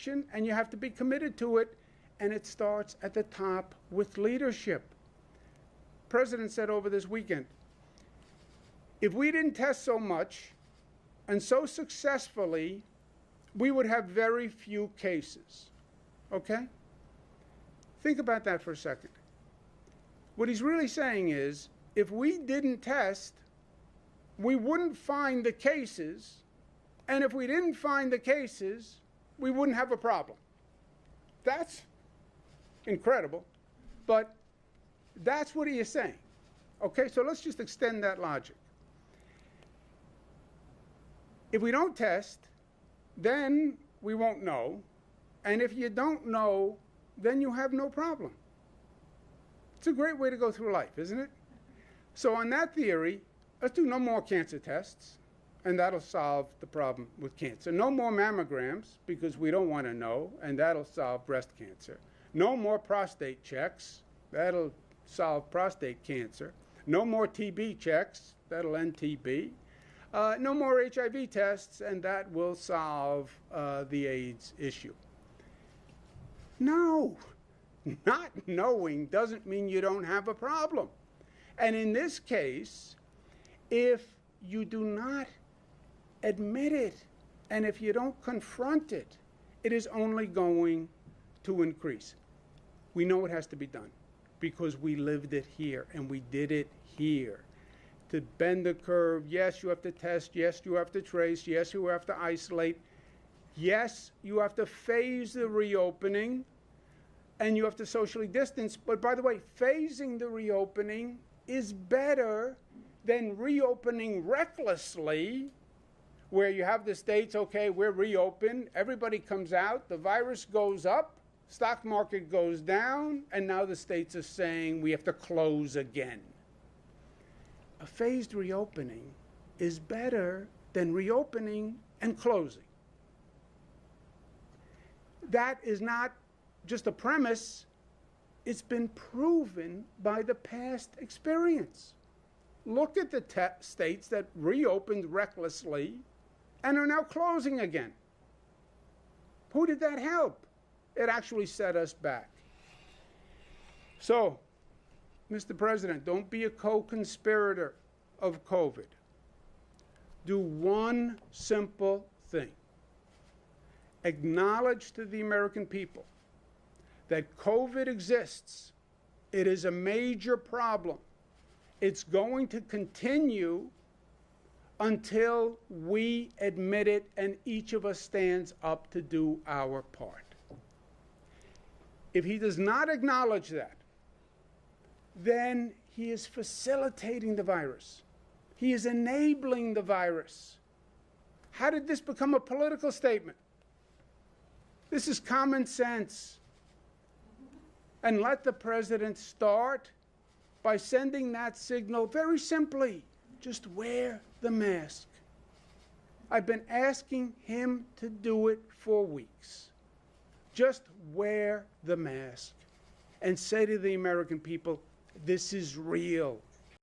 and you have to be committed to it. And it starts at the top with leadership. The President said over this weekend, if we didn't test so much and so successfully, we would have very few cases. Okay? Think about that for a second. What he's really saying is, if we didn't test, we wouldn't find the cases, and if we didn't find the cases, we wouldn't have a problem. That's incredible, but that's what he is saying. Okay, so let's just extend that logic. If we don't test, then we won't know, and if you don't know, then you have no problem. It's a great way to go through life, isn't it? So on that theory, let's do no more cancer tests, and that'll solve the problem with cancer. No more mammograms, because we don't want to know, and that'll solve breast cancer. No more prostate checks, that'll solve prostate cancer. No more TB checks, that'll end TB. No more HIV tests, and that will solve the AIDS issue. No, not knowing doesn't mean you don't have a problem. And in this case, if you do not admit it, and if you don't confront it, it is only going to increase. We know it has to be done because we lived it here and we did it here. To bend the curve, yes, you have to test, yes, you have to trace, yes, you have to isolate, yes, you have to phase the reopening, and you have to socially distance. But by the way, phasing the reopening is better than reopening recklessly, where you have the states, okay, we're reopened, everybody comes out, the virus goes up, stock market goes down, and now the states are saying we have to close again. A phased reopening is better than reopening and closing. That is not just a premise, it's been proven by the past experience. Look at the states that reopened recklessly and are now closing again. Who did that help? It actually set us back. So, Mr. President, don't be a co-conspirator of COVID. Do one simple thing. Acknowledge to the American people that COVID exists. It is a major problem. It's going to continue until we admit it and each of us stands up to do our part. If he does not acknowledge that, then he is facilitating the virus. He is enabling the virus. How did this become a political statement? This is common sense. And let the president start by sending that signal very simply. Just wear the mask. I've been asking him to do it for weeks. Just wear the mask and say to the American people, this is real.